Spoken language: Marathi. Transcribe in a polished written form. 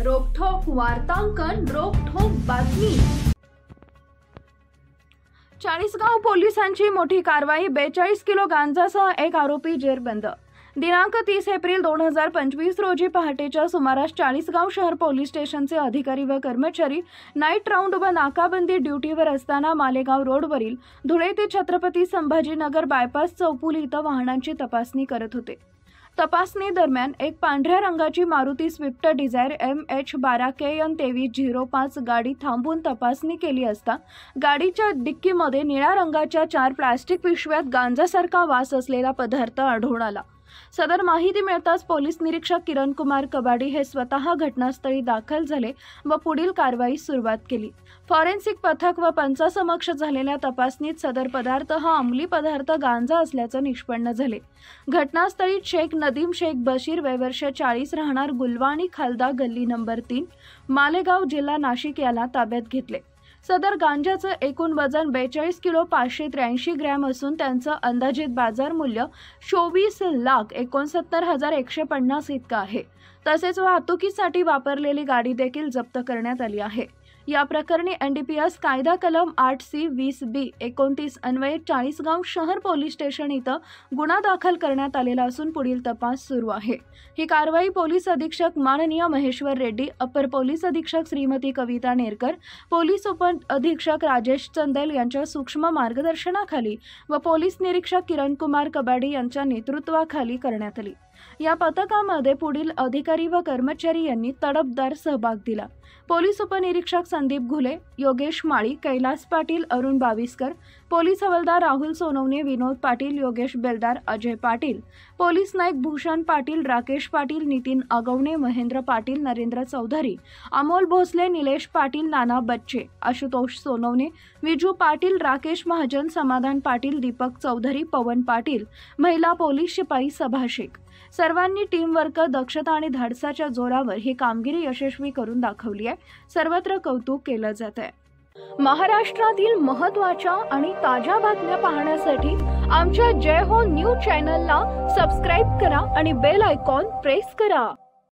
रोखठोक वार्तांकन, रोखठोक बातमी। चाळीसगाव पोलिसांची मोठी कारवाई। 42 किलो गांजासह एक आरोपी जेरबंद। दिनांक 30 एप्रिल 2025 रोजी पहाटेच्या सुमारास चाळीसगाव शहर पोलीस स्टेशनचे अधिकारी व कर्मचारी नाईट राऊंड व नाकाबंदी ड्युटीवर असताना मालेगाव रोडवरील धुळे ते छत्रपती संभाजीनगर बायपास चौफुली इथं वाहनांची तपासणी करत होते। तपासणी दरम्यान एक पांढऱ्या रंगाची मारुती स्विफ्ट डिझायर MH12KN 2305 गाडी थांबवून तपासणी केली असता गाडीच्या डिक्कीमध्ये निळ्या रंगाच्या 4 प्लास्टिक पिशव्यात गांजासारखा वास असलेला पदार्थ आढळून आला। सदर माहिती मिळताच पोलीस निरीक्षक किरण कुमार कबाडी हे स्वतः घटनास्थळी दाखल झाले व पुढील कारवाईस सुरुवात केली। फॉरेन्सिक पथक व पंचासमक्ष झालेल्या तपासणीत सदर पदार्थ हा अंमली पदार्थ गांजा असल्याचं निष्पन्न झाले। घटनास्थळी शेख नदीम शेख बशीर वय वर्ष 40 राहणार गुलवाणी खालदा गल्ली नंबर 3 मालेगाव जिल्हा नाशिक याला ताब्यात घेतले। सदर गांजाचं एकूण वजन 42 किलो 583 ग्रॅम असून त्यांचं अंदाजित बाजार मूल्य 24,69,150 इतकं आहे। तसेच वाहतुकीसाठी वापरलेली गाडी देखील जप्त करण्यात आली आहे। या प्रकरणी NDPS कायदा कलम 8C 20B 29 अन्वये चाळीसगाव शहर पोलीस स्टेशन इथं गुन्हा दाखल करण्यात आलेला असून पुढील तपास सुरू आहे। ही कारवाई पोलीस अधीक्षक माननीय महेश्वर रेड्डी, अपर पोलीस अधीक्षक श्रीमती कविता नेरकर, पोलीस उप अधीक्षक राजेश चंदेल यांच्या सूक्ष्म मार्गदर्शनाखाली व पोलीस निरीक्षक किरण कुमार कबाडी यांच्या नेतृत्वाखाली करण्यात आली। या पथकामध्ये पुढील अधिकारी व कर्मचारी यांनी तडफदार सहभाग दिला। पोलीस उपनिरीक्षक संदीप घुले, योगेश माळी, कैलास पाटील, अरुण बाविस्कर, पोलीस हवालदार राहुल सोनवणे, विनोद पाटील, योगेश बेलदार, अजय पाटील, पोलीस नाईक भूषण पाटील, राकेश पाटील, नितीन आगवणे, महेंद्र पाटील, नरेंद्र चौधरी, अमोल भोसले, निलेश पाटील, नाना बच्चे, आशुतोष सोनवणे, विजू पाटील, राकेश महाजन, समाधान पाटील, दीपक चौधरी, पवन पाटील, महिला पोलीस शिपाई सभा शेख सर्वांनी टीमवर्क, दक्षता आणि धाडसाच्या जोरावर ही कामगिरी यशस्वी करून दाखवली आहे। सर्वत्र कौतुक केलं जात आहे। महाराष्ट्रातील महत्त्वाच्या आणि ताज्या बातम्या पाहण्यासाठी आमच्या जय हो न्यूज चॅनलला सबस्क्राइब करा आणि बेल आयकॉन प्रेस करा।